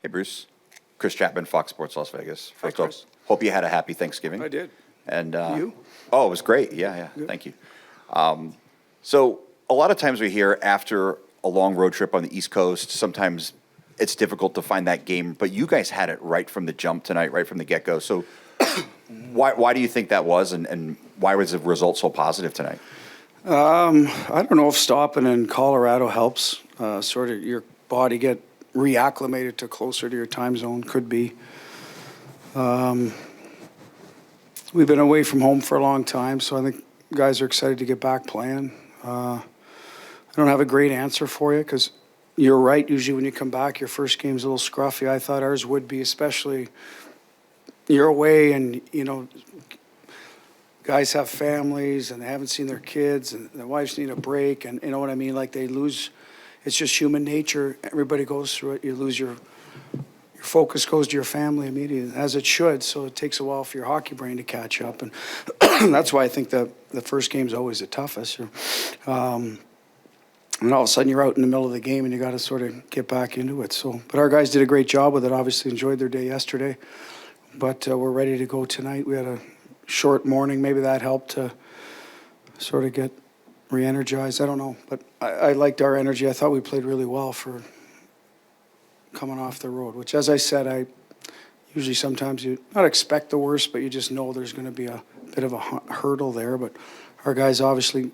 Hey, Bruce. Chris Chapman, Fox Sports Las Vegas. Hi, First off, Chris. hope you had a happy Thanksgiving. I did. And You? Oh, it was great. Yeah. Good. Thank you. So a lot of times we hear after a long road trip on the East Coast, sometimes it's difficult to find that game, but you guys had it right from the jump tonight, right from the get-go. So why do you think that was, and why was the result so positive tonight? I don't know if stopping in Colorado helps sort of your body get reacclimated to closer to your time zone. Could be. We've been away from home for a long time, so I think guys are excited to get back playing. I don't have a great answer for you because you're right. Usually when you come back, your first game's a little scruffy. I thought ours would be, especially you're away and, guys have families and they haven't seen their kids and their wives need a break and you know what I mean? Like they lose, it's just human nature. Everybody goes through it. You lose your focus goes to your family immediately, as it should. So it takes a while for your hockey brain to catch up. And that's why I think the first game's always the toughest. And all of a sudden you're out in the middle of the game and you got to sort of get back into it. So, but our guys did a great job with it. Obviously enjoyed their day yesterday, but we're ready to go tonight. We had a short morning. Maybe that helped to sort of get re-energized. I don't know, but I liked our energy. I thought we played really well for coming off the road, which, as I said, I usually sometimes you not expect the worst, but you just know there's going to be a bit of a hurdle there. But our guys obviously,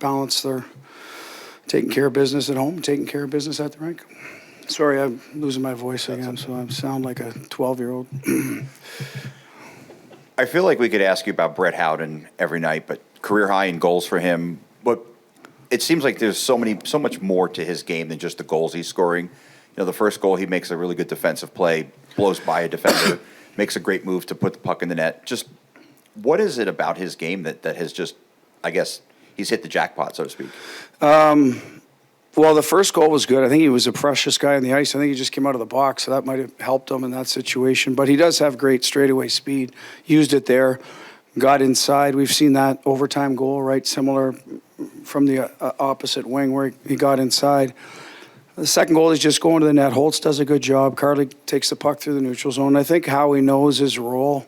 balance their taking care of business at home, taking care of business at the rink. Sorry, I'm losing my voice again, so I sound like a 12-year-old. I feel like we could ask you about Brett Howden every night, but career high in goals for him. But it seems like there's so much more to his game than just the goals he's scoring. The first goal, he makes a really good defensive play, blows by a defender, makes a great move to put the puck in the net. Just what is it about his game that has just, I guess, he's hit the jackpot, so to speak? Well, the first goal was good. I think he was a precious guy on the ice. I think he just came out of the box, so that might have helped him in that situation. But he does have great straightaway speed. Used it there, got inside. We've seen that overtime goal, right, similar from the opposite wing where he got inside. The second goal is just going to the net. Holtz does a good job. Carly takes the puck through the neutral zone. I think Howie knows his role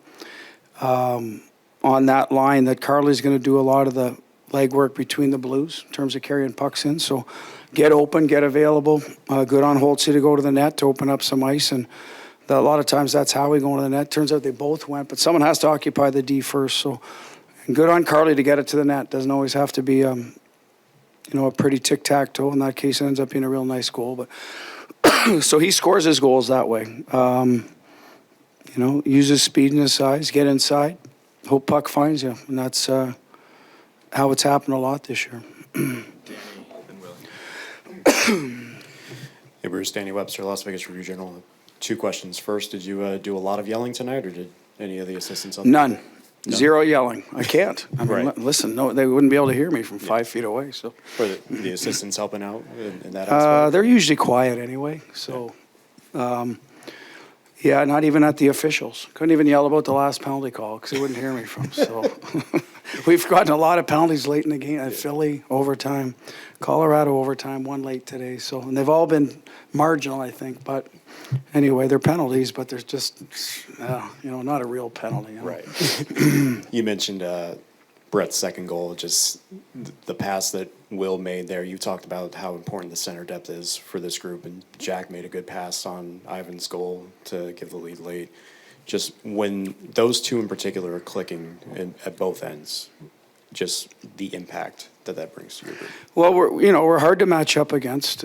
on that line, that Carly's going to do a lot of the legwork between the Blues in terms of carrying pucks in. So get open, get available. Good on Holtzy to go to the net to open up some ice. And a lot of times that's Howie going to the net. Turns out they both went, but someone has to occupy the D first. So and good on Carly to get it to the net. Doesn't always have to be a pretty tic-tac-toe. In that case, it ends up being a real nice goal. But so he scores his goals that way. Uses speed and his size, get inside, hope puck finds you. And that's how it's happened a lot this year. Hey, Bruce, Danny Webster, Las Vegas Review-Journal. 2 questions. First, did you do a lot of yelling tonight, or did any of the assistants on None. Zero yelling. I can't. I mean, Right. listen, no, they wouldn't be able to hear me from 5 feet away. So Were the assistants helping out in that aspect? they're usually quiet anyway. So, not even at the officials. Couldn't even yell about the last penalty call because they wouldn't hear me from. So we've gotten a lot of penalties late in the game. Philly overtime, Colorado overtime, one late today. So and they've all been marginal, I think. But anyway, they're penalties, but there's just not a real penalty. Right. You mentioned Brett's second goal, just the pass that Will made there. You talked about how important the center depth is for this group, and Jack made a good pass on Ivan's goal to give the lead late. Just when those two in particular are clicking at both ends, just the impact that brings to your group. Well, we're hard to match up against.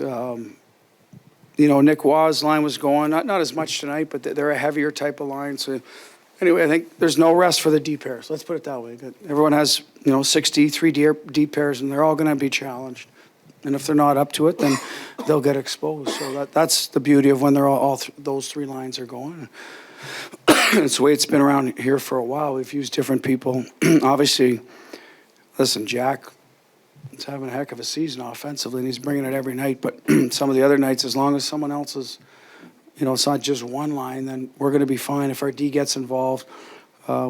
Nick Waugh's line was going, not as much tonight, but they're a heavier type of line. So anyway, I think there's no rest for the deep pairs. Let's put it that way. Everyone has, 63 deep pairs, and they're all going to be challenged. And if they're not up to it, then they'll get exposed. So that's the beauty of when they're those 3 lines are going. It's the way it's been around here for a while. We've used different people. Obviously, listen, Jack is having a heck of a season offensively, and he's bringing it every night. But some of the other nights, as long as someone else is, it's not just one line, then we're going to be fine. If our D gets involved,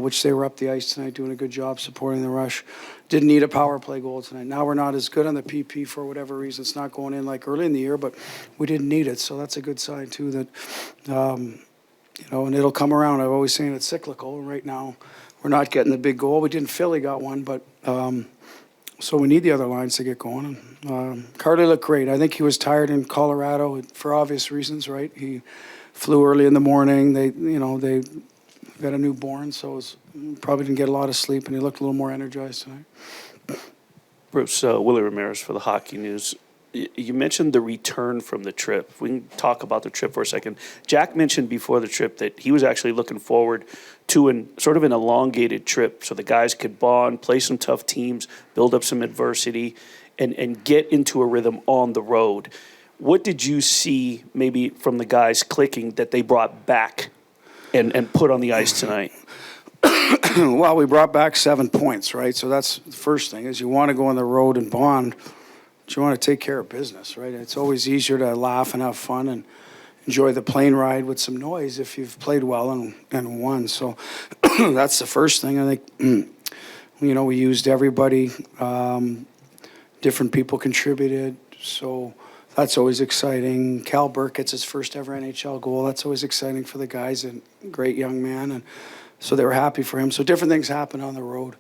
which they were up the ice tonight doing a good job supporting the rush. Didn't need a power play goal tonight. Now we're not as good on the PP for whatever reason. It's not going in like early in the year, but we didn't need it. So that's a good sign too that, and it'll come around. I've always saying it's cyclical. Right now we're not getting the big goal. We didn't. Philly got one, but so we need the other lines to get going. Carly looked great. I think he was tired in Colorado for obvious reasons, right? He flew early in the morning. They got a newborn, so probably didn't get a lot of sleep, and he looked a little more energized tonight. Bruce, Willie Ramirez for the Hockey News. You mentioned the return from the trip. We can talk about the trip for a second. Jack mentioned before the trip that he was actually looking forward to sort of an elongated trip so the guys could bond, play some tough teams, build up some adversity, and get into a rhythm on the road. What did you see maybe from the guys clicking that they brought back and put on the ice tonight? Well, we brought back 7 points, right? So that's the first thing is you want to go on the road and bond, but you want to take care of business, right? It's always easier to laugh and have fun and enjoy the plane ride with some noise if you've played well and won. So that's the first thing. I think, we used everybody. Different people contributed. So that's always exciting. Cal Burke gets his first ever NHL goal. That's always exciting for the guys, and great young man. And so they were happy for him. So different things happen on the road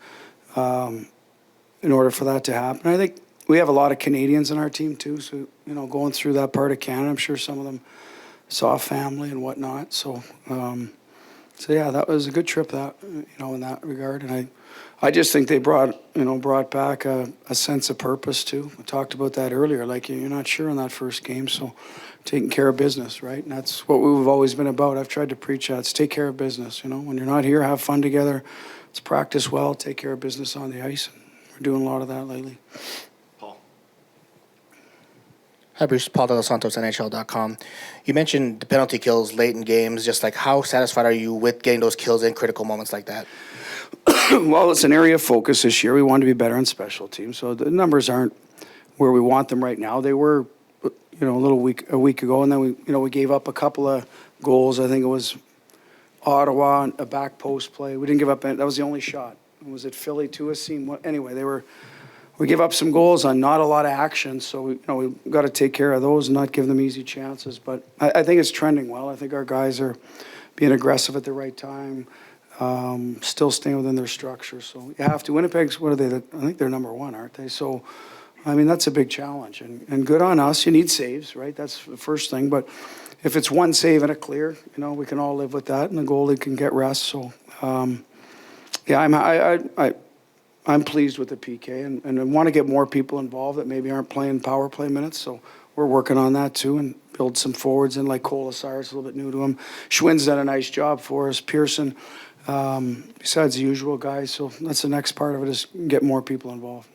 in order for that to happen. I think we have a lot of Canadians in our team too. So, going through that part of Canada, I'm sure some of them saw family and whatnot. So, yeah, that was a good trip in that regard. And I just think they brought back a sense of purpose too. We talked about that earlier. Like you're not sure in that first game, so taking care of business, right? And that's what we've always been about. I've tried to preach that. It's take care of business. When you're not here, have fun together. Let's practice well. Take care of business on the ice. And we're doing a lot of that lately. Paul. Hi, Bruce. Paul De Los Santos, NHL.com. You mentioned the penalty kills late in games. Just like how satisfied are you with getting those kills in critical moments like that? Well, it's an area of focus this year. We want to be better on special teams. So the numbers aren't where we want them right now. They were, a week ago, and then we gave up a couple of goals. I think it was Ottawa, a back post play. We didn't give up any. That was the only shot. Was it Philly to a scene? Anyway, we gave up some goals on not a lot of action. So we got to take care of those and not give them easy chances. But I think it's trending well. I think our guys are being aggressive at the right time. Still staying within their structure. So you have to. Winnipeg's, what are they? I think they're number 1, aren't they? So, that's a big challenge. And good on us. You need saves, right? That's the first thing. But if it's one save and a clear, we can all live with that. And the goalie can get rest. So, I'm pleased with the PK. And I want to get more people involved that maybe aren't playing power play minutes. So we're working on that too and build some forwards in like Colasar's a little bit new to him. Schwinn's done a nice job for us. Pearson. Besides the usual guys, so that's the next part of it is get more people involved.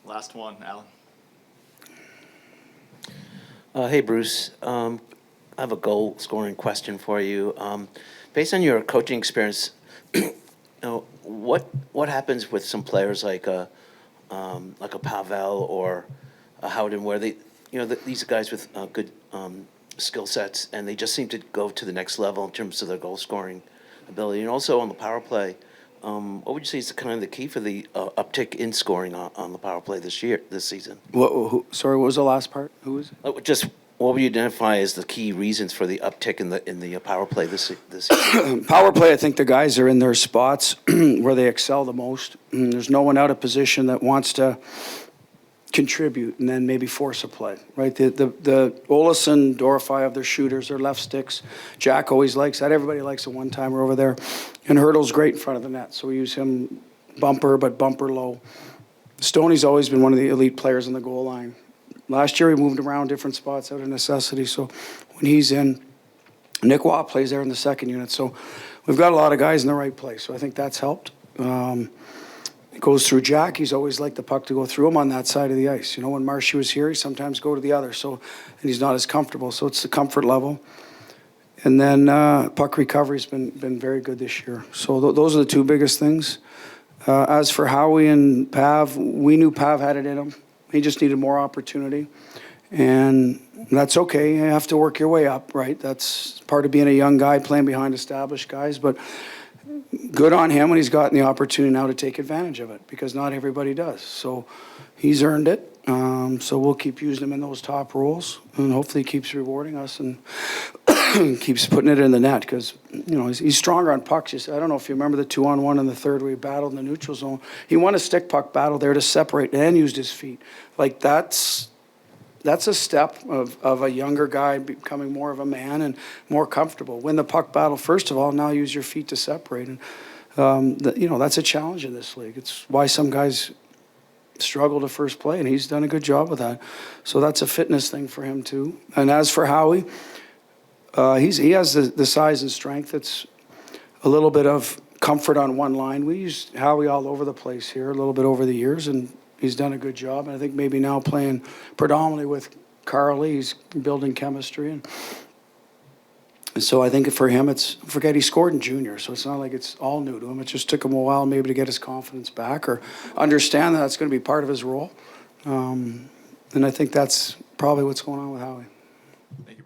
Last one, Alan. Hey, Bruce. I have a goal-scoring question for you. Based on your coaching experience, what happens with some players like a Pavel or a Howden, where they, these are guys with good skill sets, and they just seem to go to the next level in terms of their goal-scoring ability, and also on the power play. What would you say is kind of the key for the uptick in scoring on the power play this season? Sorry, what was the last part? Who was it? Just what would you identify as the key reasons for the uptick in the power play this season? Power play, I think the guys are in their spots where they excel the most. There's no one out of position that wants to contribute and then maybe force a play, right? The Olesen, Dorify have their shooters, their left sticks. Jack always likes that. Everybody likes a one-timer over there. And Hurdle's great in front of the net, so we use him bumper, but bumper low. Stoney's always been one of the elite players on the goal line. Last year he moved around different spots out of necessity, so when he's in, Nick Waugh plays there in the second unit. So we've got a lot of guys in the right place, so I think that's helped. It goes through Jack. He's always liked the puck to go through him on that side of the ice. When Marshy was here, he sometimes go to the other, and he's not as comfortable. So it's the comfort level. And then puck recovery's been very good this year. So those are the two biggest things. As for Howie and Pav, we knew Pav had it in him. He just needed more opportunity. And that's okay. You have to work your way up, right? That's part of being a young guy playing behind established guys. But good on him when he's gotten the opportunity now to take advantage of it, because not everybody does. So he's earned it. So we'll keep using him in those top roles, and hopefully he keeps rewarding us and keeps putting it in the net, because he's stronger on pucks. I don't know if you remember the 2-on-1 in the third where he battled in the neutral zone. He won a stick puck battle there to separate and used his feet. Like that's a step of a younger guy becoming more of a man and more comfortable. Win the puck battle first of all, now use your feet to separate. And that's a challenge in this league. It's why some guys struggle to first play, and he's done a good job with that. So that's a fitness thing for him too. And as for Howie, he has the size and strength. It's a little bit of comfort on one line. We used Howie all over the place here a little bit over the years, and he's done a good job. And I think maybe now playing predominantly with Carly, he's building chemistry. And so I think for him, forget he scored in junior, so it's not like it's all new to him. It just took him a while maybe to get his confidence back or understand that that's going to be part of his role. And I think that's probably what's going on with Howie. Thank you,